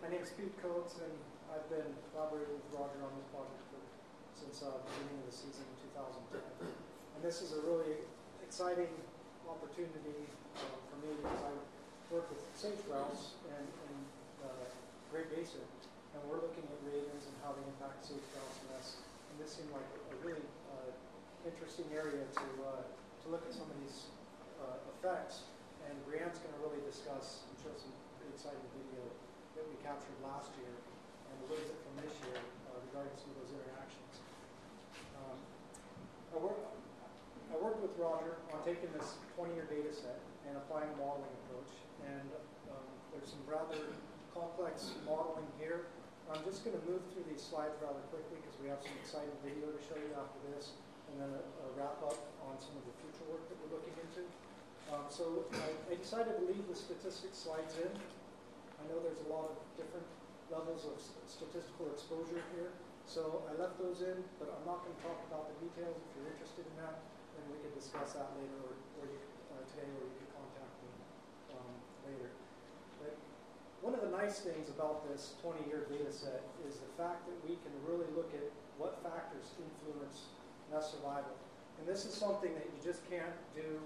My name is Pete Coates, and I've been collaborating with Roger on this project since the beginning of the season in 2010. And this is a really exciting opportunity for me because I work with sage grouse in Great Basin, and we're looking at ravens and how they impact sage grouse nests. And this seemed like a really interesting area to look at some of these effects. And Brianne's going to really discuss and show some pretty exciting video that we captured last year and a little bit from this year regarding some of those interactions. I worked with Roger on taking this 20-year data set and applying a modeling approach. And there's some rather complex modeling here. I'm just going to move through these slides rather quickly because we have some exciting video to show you after this, and then a wrap up on some of the future work that we're looking into. So I decided to leave the statistics slides in. I know there's a lot of different levels of statistical exposure here, so I left those in, but I'm not going to talk about the details. If you're interested in that, then we can discuss that later, or you, today, or you can contact me later. But one of the nice things about this 20-year data set is the fact that we can really look at what factors influence nest survival. And this is something that you just can't do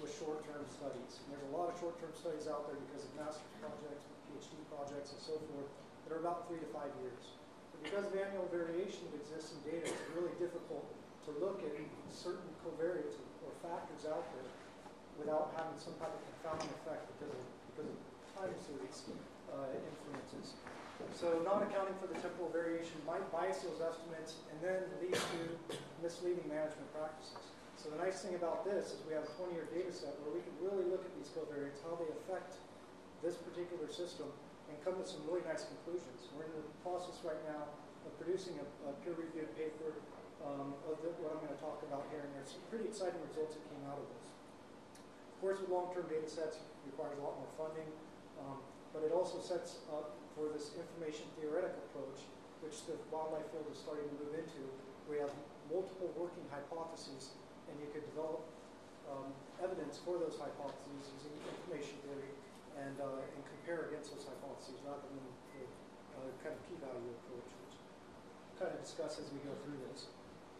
with short-term studies. And there's a lot of short-term studies out there because of master's projects, PhD projects, and so forth that are about 3 to 5 years. But because of annual variation that exists in data, it's really difficult to look at certain covariates or factors out there without having some type of confounding effect because of time series influences. So not accounting for the temporal variation might bias those estimates and then lead to misleading management practices. So the nice thing about this is we have a 20-year data set where we can really look at these covariates, how they affect this particular system, and come to some really nice conclusions. We're in the process right now of producing a peer-reviewed paper of what I'm going to talk about here, and there's some pretty exciting results that came out of this. Of course, with long-term data sets, it requires a lot more funding, but it also sets up for this information theoretic approach, which the wildlife field is starting to move into. We have multiple working hypotheses, and you could develop evidence for those hypotheses using information theory and compare against those hypotheses rather than the kind of p-value approach, which we'll kind of discuss as we go through this.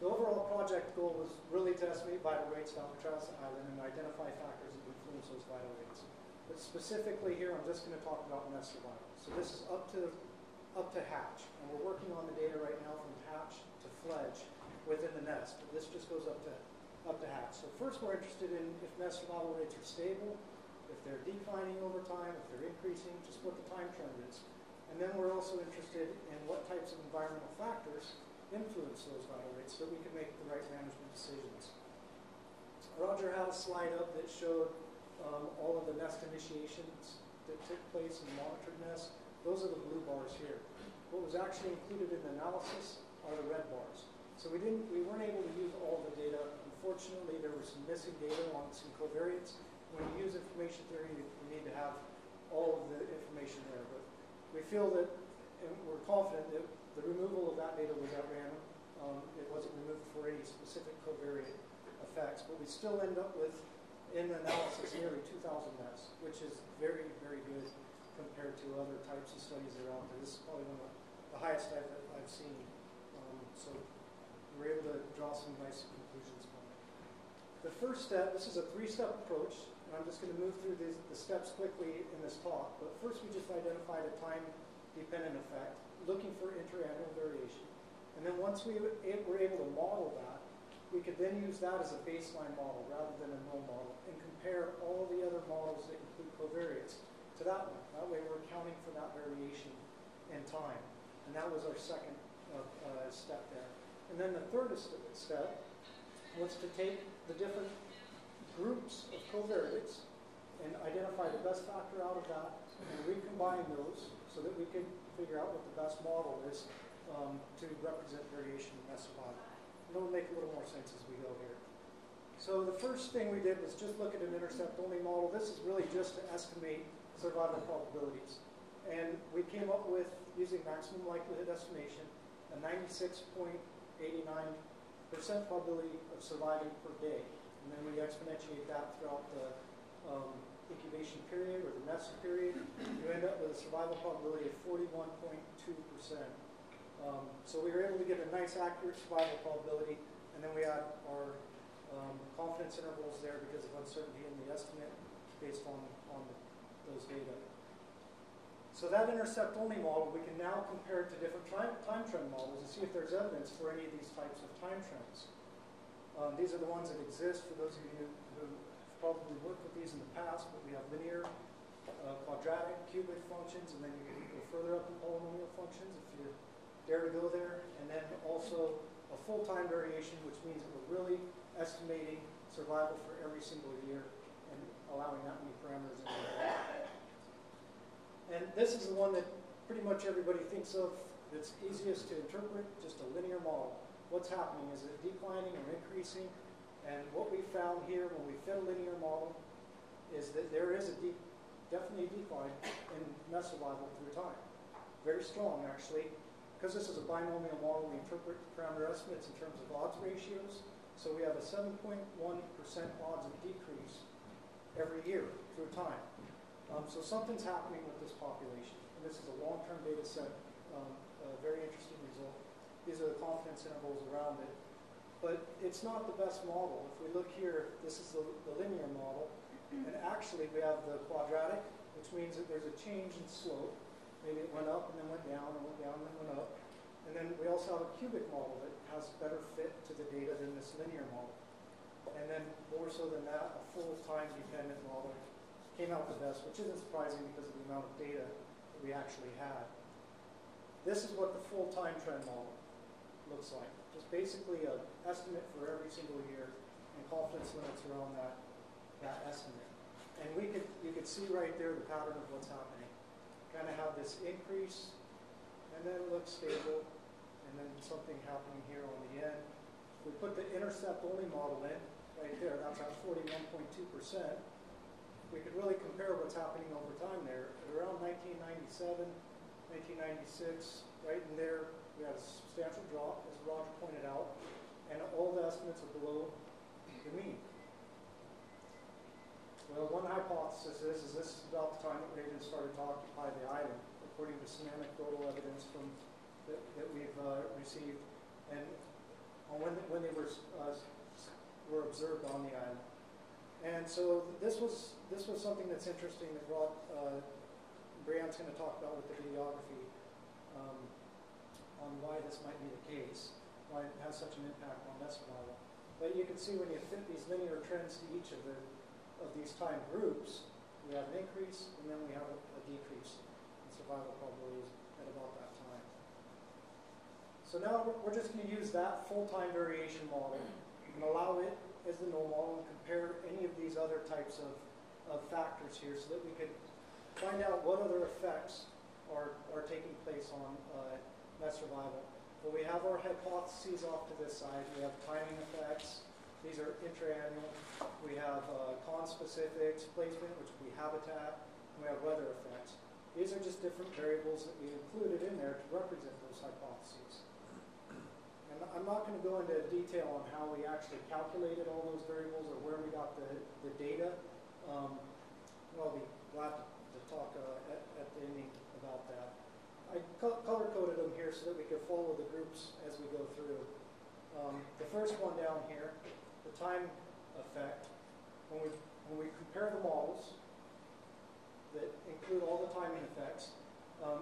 The overall project goal was really to estimate vital rates at Alcatraz Island and identify factors that influence those vital rates. But specifically here, I'm just going to talk about nest survival. So this is up to hatch, and we're working on the data right now from hatch to fledge within the nest. But this just goes up to hatch. So first we're interested in if nest survival rates are stable, if they're declining over time, if they're increasing, just what the time trend is. And then we're also interested in what types of environmental factors influence those vital rates so that we can make the right management decisions. Roger had a slide up that showed all of the nest initiations that took place in the monitored nest. Those are the blue bars here. What was actually included in the analysis are the red bars. So we weren't able to use all the data. Unfortunately, there was some missing data on some covariates. When you use information theory, you need to have all of the information there. But we feel that, and we're confident that the removal of that data was at random. It wasn't removed for any specific covariate effects, but we still end up with, in the analysis, nearly 2,000 nests, which is very, very good compared to other types of studies that are out there. This is probably one of the highest I've seen. So we're able to draw some nice conclusions from it. The first step, this is a 3-step approach, and I'm just going to move through the steps quickly in this talk. But first we just identified a time-dependent effect, looking for interannual variation. And then once we were able to model that, we could then use that as a baseline model rather than a null model and compare all the other models that include covariates to that one. That way we're accounting for that variation in time. And that was our second step there. And then the third step was to take the different groups of covariates and identify the best factor out of that and recombine those so that we could figure out what the best model is to represent variation in nest survival. And it'll make a little more sense as we go here. So the first thing we did was just look at an intercept-only model. This is really just to estimate survival probabilities. And we came up with, using maximum likelihood estimation, a 96.89% probability of surviving per day. And then we exponentiate that throughout the incubation period or the nest period, you end up with a survival probability of 41.2%. So we were able to get a nice accurate survival probability, and then we add our confidence intervals there because of uncertainty in the estimate based on those data. So that intercept-only model, we can now compare it to different time trend models and see if there's evidence for any of these types of time trends. These are the ones that exist for those of you who have probably worked with these in the past, but we have linear, quadratic, cubic functions, and then you can go further up in polynomial functions if you dare to go there, and then also a full time variation, which means that we're really estimating survival for every single year and allowing that many parameters in there. And this is the one that pretty much everybody thinks of that's easiest to interpret, just a linear model. What's happening? Is it declining or increasing? And what we found here when we fit a linear model is that there is definitely a decline in nest survival through time. Very strong, actually. Because this is a binomial model, we interpret parameter estimates in terms of odds ratios. So we have a 7.1% odds of decrease every year through time. So something's happening with this population. And this is a long-term data set, a very interesting result. These are the confidence intervals around it. But it's not the best model. If we look here, this is the linear model. And actually, we have the quadratic, which means that there's a change in slope. Maybe it went up and then went down and went down and then went up. And then we also have a cubic model that has better fit to the data than this linear model. And then more so than that, a full time dependent model came out the best, which isn't surprising because of the amount of data that we actually had. This is what the full time trend model looks like. Just basically an estimate for every single year and confidence limits around that estimate. And you could see right there the pattern of what's happening. Kind of have this increase, and then it looks stable, and then something happening here on the end. We put the intercept-only model in right there. That's at 41.2%. We could really compare what's happening over time there. At around 1997, 1996, right in there, we had a substantial drop, as Roger pointed out, and all the estimates are below the mean. Well, one hypothesis is this is about the time that ravens started to occupy the island, according to some anecdotal evidence that we've received, and when they were observed on the island. And so this was something that's interesting that Brianne's going to talk about with the videography on why this might be the case, why it has such an impact on nest survival. But you can see when you fit these linear trends to each of these time groups, we have an increase and then we have a decrease in survival probabilities at about that time. So now we're just going to use that full-time variation model and allow it as the null model and compare any of these other types of factors here so that we could find out what other effects are taking place on nest survival. Well, we have our hypotheses off to this side. We have timing effects. These are intra-annual. We have conspecifics, placement, which would be habitat, and we have weather effects. These are just different variables that we included in there to represent those hypotheses. And I'm not going to go into detail on how we actually calculated all those variables or where we got the data. I'll be glad to talk at the ending about that. I color-coded them here so that we could follow the groups as we go through. The first one down here, the time effect, when we compare the models that include all the timing effects,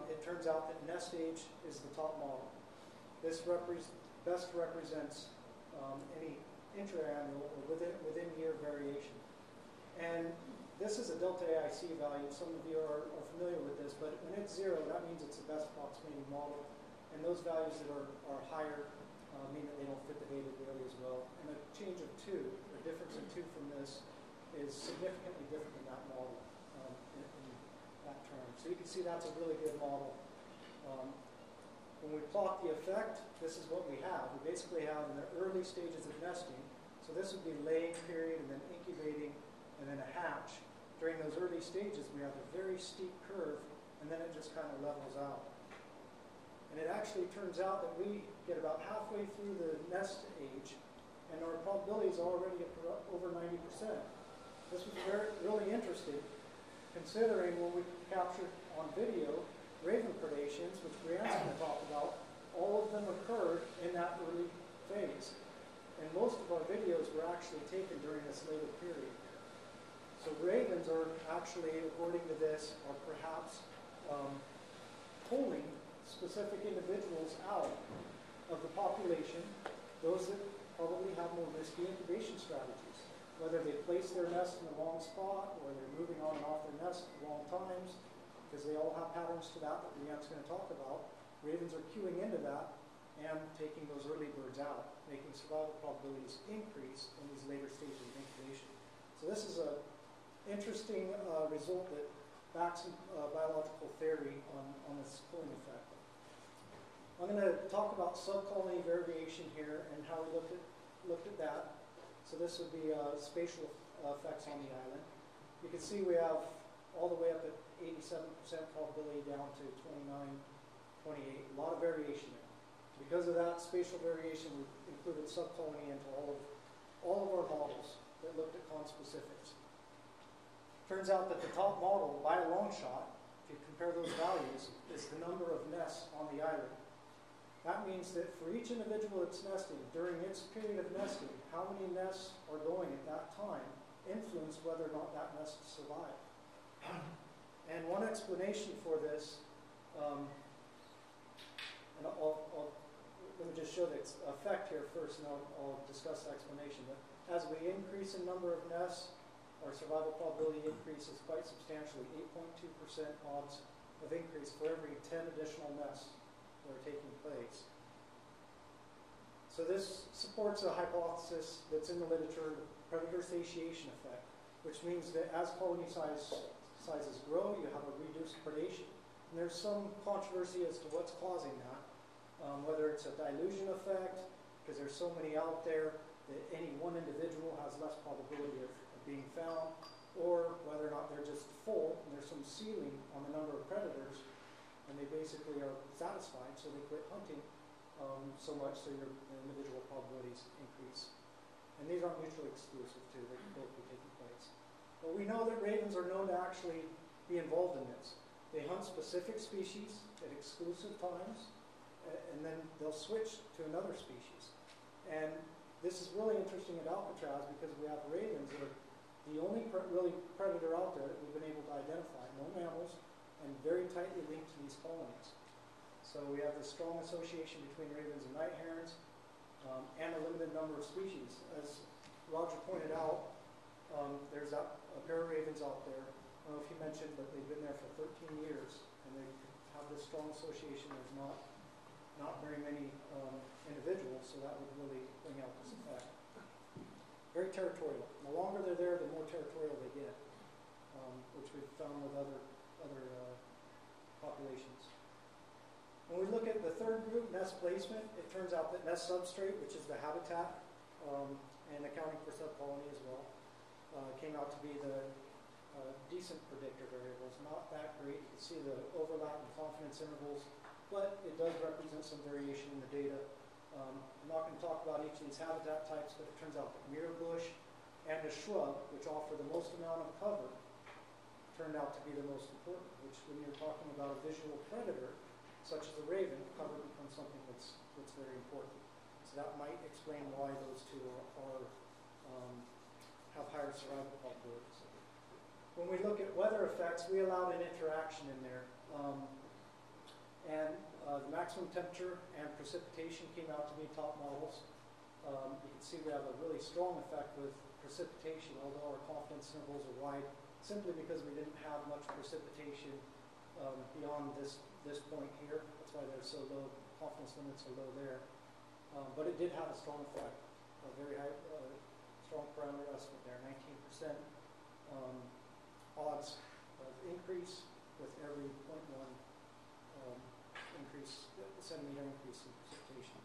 it turns out that nest age is the top model. This best represents any intra-annual or within year variation. And this is a delta AIC value. Some of you are familiar with this, but when it's 0, that means it's the best approximating model. And those values that are higher mean that they don't fit the data really as well. And a change of 2, or difference in 2 from this, is significantly different than that model in that term. So you can see that's a really good model. When we plot the effect, this is what we have. We basically have in the early stages of nesting, so this would be laying period and then incubating and then a hatch. During those early stages, we have a very steep curve, and then it just kind of levels out. And it actually turns out that we get about halfway through the nest age, and our probability is already at over 90%. This was really interesting considering when we captured on video raven predations, which Brianne's going to talk about, all of them occurred in that early phase. And most of our videos were actually taken during this later period. So ravens are actually, according to this, are perhaps pulling specific individuals out of the population, those that probably have more risky incubation strategies. Whether they place their nest in the wrong spot, or they're moving on and off their nest at the wrong times, because they all have patterns to that Leanne's going to talk about. Ravens are cueing into that and taking those early birds out, making survival probabilities increase in these later stages of incubation. So this is an interesting result that backs biological theory on this pulling effect. I'm going to talk about subcolony variation here and how we looked at that. So this would be spatial effects on the island. You can see we have all the way up at 87% probability down to 29, 28. A lot of variation there. Because of that spatial variation, we included subcolony into all of our models that looked at conspecifics. Turns out that the top model, by a long shot, if you compare those values, is the number of nests on the island. That means that for each individual that's nesting, during its period of nesting, how many nests are going at that time influence whether or not that nest survived. And one explanation for this, and let me just show the effect here first, and I'll discuss the explanation. But as we increase in number of nests, our survival probability increases quite substantially, 8.2% odds of increase for every 10 additional nests that are taking place. So this supports a hypothesis that's in the literature, the predator satiation effect, which means that as colony sizes grow, you have a reduced predation. And there's some controversy as to what's causing that, whether it's a dilution effect, because there's so many out there that any one individual has less probability of being found, or whether or not they're just full and there's some ceiling on the number of predators, and they basically are satisfied, so they quit hunting so much so your individual probabilities increase. And these aren't mutually exclusive too, they can both be taking place. But we know that ravens are known to actually be involved in this. They hunt specific species at exclusive times, and then they'll switch to another species. And this is really interesting at Alcatraz because we have ravens that are the only really predator out there that we've been able to identify. No mammals, and very tightly linked to these colonies. So we have this strong association between ravens and night-herons, and a limited number of species. As Roger pointed out, there's a pair of ravens out there. I don't know if you mentioned, but they've been there for 13 years, and they have this strong association. There's not very many individuals, so that would really bring out this effect. Very territorial. The longer they're there, the more territorial they get, which we've found with other populations. When we look at the third group, nest placement, it turns out that nest substrate, which is the habitat, and accounting for subcolony as well, came out to be the decent predictor variables. Not that great. You can see the overlap in confidence intervals, but it does represent some variation in the data. I'm not going to talk about each of these habitat types, but it turns out that mirror bush and a shrub, which offer the most amount of cover, turned out to be the most important, which when you're talking about a visual predator, such as a raven, cover becomes something that's very important. So that might explain why those two have higher survival probabilities. When we look at weather effects, we allowed an interaction in there. The maximum temperature and precipitation came out to be top models. You can see we have a really strong effect with precipitation, although our confidence intervals are wide, simply because we didn't have much precipitation beyond this point here. That's why they're so low. Confidence limits are low there. But it did have a strong effect, a very high, strong parameter estimate there, 19% odds of increase with every 0.1 centimeter increase in precipitation.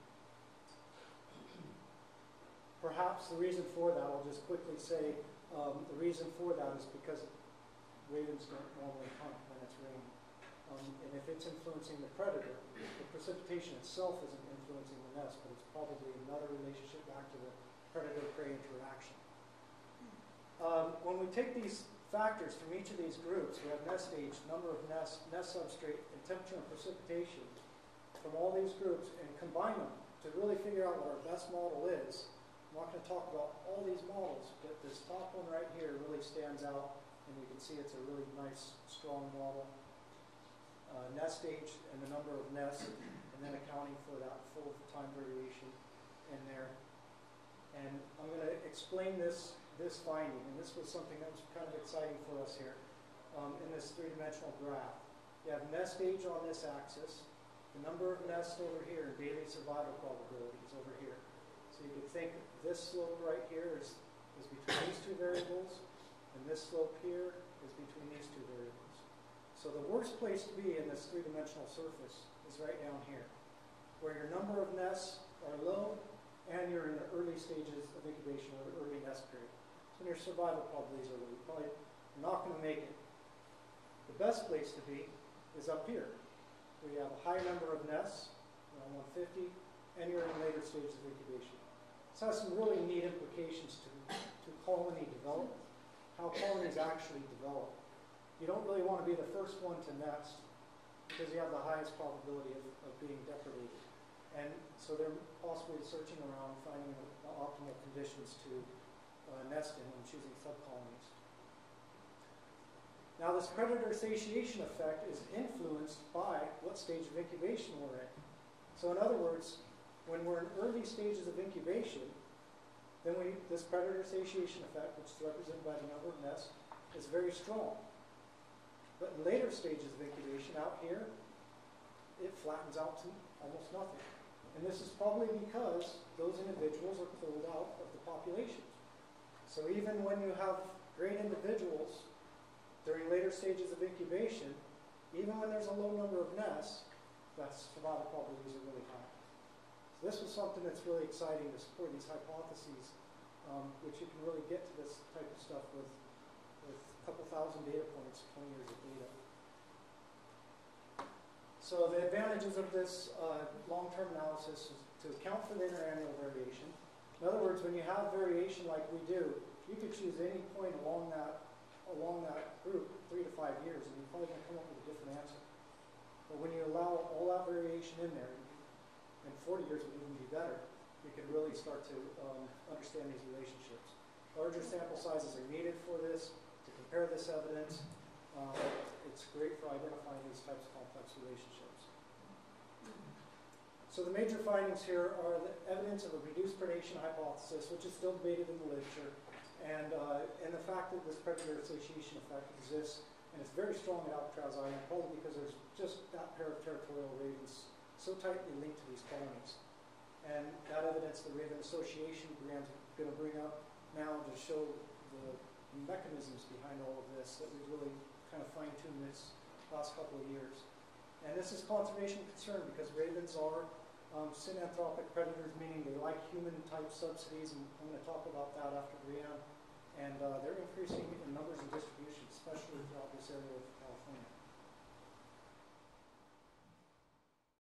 Perhaps the reason for that, I'll just quickly say, the reason for that is because ravens don't normally hunt when it's raining. And if it's influencing the predator, the precipitation itself isn't influencing the nest, but it's probably another relationship back to the predator-prey interaction. When we take these factors from each of these groups. We have nest age, number of nests, nest substrate, and temperature and precipitation from all these groups and combine them to really figure out what our best model is. I'm not going to talk about all these models, but this top one right here really stands out, and you can see it's a really nice, strong model. Nest age and the number of nests, and then accounting for that full time variation in there. And I'm going to explain this finding, and this was something that was kind of exciting for us here in this three-dimensional graph. You have nest age on this axis, the number of nests over here, and daily survival probabilities over here. So you could think this slope right here is between these two variables, and this slope here is between these two variables. So the worst place to be in this three-dimensional surface is right down here, where your number of nests are low and you're in the early stages of incubation or the early nest period. So your survival probabilities are low. You're probably not going to make it. The best place to be is up here, where you have a high number of nests, around 150, and you're in later stages of incubation. This has some really neat implications to colony development, how colonies actually develop. You don't really want to be the first one to nest because you have the highest probability of being depredated. And so they're possibly searching around, finding the optimal conditions to nest in and choosing subcolonies. Now this predator satiation effect is influenced by what stage of incubation we're in. So in other words, when we're in early stages of incubation, then this predator satiation effect, which is represented by the number of nests, is very strong. But in later stages of incubation, out here, it flattens out to almost nothing. And this is probably because those individuals are pulled out of the population. So even when you have great individuals during later stages of incubation, even when there's a low number of nests, that survival probabilities are really high. So this was something that's really exciting to support these hypotheses, which you can really get to this type of stuff with a couple thousand data points, 20 years of data. So the advantages of this long-term analysis is to account for the interannual variation. In other words, when you have variation like we do, you could choose any point along that group, 3 to 5 years, and you're probably going to come up with a different answer. But when you allow all that variation in there, and 40 years would even be better, you can really start to understand these relationships. Larger sample sizes are needed for this, to compare this evidence. It's great for identifying these types of complex relationships. So the major findings here are the evidence of a reduced predation hypothesis, which is still debated in the literature, and the fact that this predator satiation effect exists, and it's very strong at Alcatraz Island, probably because there's just that pair of territorial ravens so tightly linked to these colonies. And that evidence, the raven association, Brianne's going to bring up now to show the mechanisms behind all of this that we've really kind of fine-tuned this last couple of years. And this is conservation concern because ravens are synanthropic predators, meaning they like human-type subsidies, and I'm going to talk about that after Brianne. And they're increasing in numbers and distribution, especially throughout this area of California.